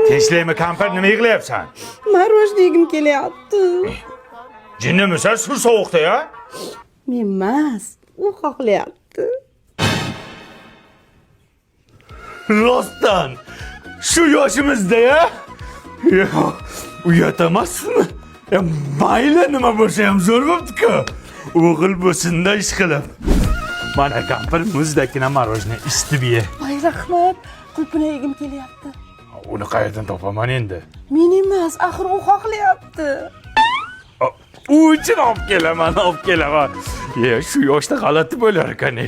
Tinchlikmi kampir, nima yig'layapsan? Marojna yegim kelyapti. Jinnimisan, suv sovuqda ya? Men emas, u xohlayapti. Rostdan, shu yoshimizda ya? Uyat emasmi? Mayli nima bo'lsa ham zo'r bo'pti-ku. O'g'il bo'lsin-da ish qilib. Mana kampir muzdagina marojna istib ye. Voy rahmat, qulpini yegim kelyapti. Uni qayerdan topaman endi? Men emas, axir u xohlayapti. U uchun olib kelaman. Shu yoshda g'alati bo'lar ekan.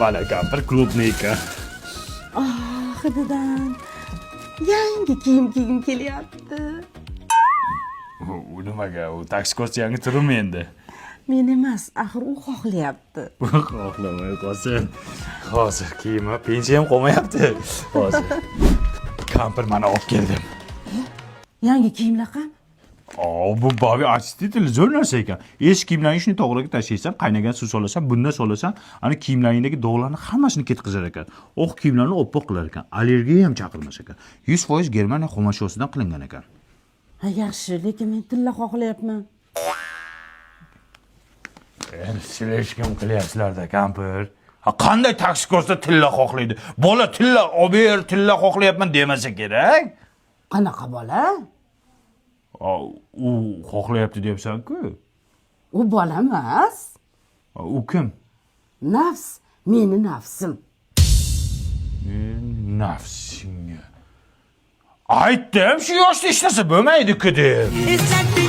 Mana kampir klubniki. Hididan yangi kiyim kiygim kelyapti. U nimaga? U taksikos yangi turmi endi? Men emas, axir u xohlayapti. Xohlamay qolsin. Hozir kiyimi, pensiyam qolmayapti. Hozir. Kampir mana olib keldim. Yangi kiyimlar qani? Bu babi artistitili zo'r narsa ekan. Eski kiyimlarni shuni to'g'riga tashlaysan, qaynagan suv solasan, bundan solasan, ana kiyimlaringdagi dog'larni hammasini ketkizar ekan. Oq kiyimlarni oppoq qilar ekan. Allergiya ham chaqirmas ekan. 100% Germaniya xomashyo'sidan qilingan ekan. Ha, yaxshi, lekin men tilla xohlayapman. Endi sizlar hech kim qilyapsizlar-da, kampir. Qanday taksikosda tilla xohlaydi? Bola tilla olib ber, tilla xohlayapman demasa kerak. Qanaqa bola? U xohlayapti deyapsan-ku. U bola emas. U kim? Nafs, meni nafsim. Nafsingga. Aytdim, shu yoshda ishlasa bo'lmaydi-ku deb. Is that the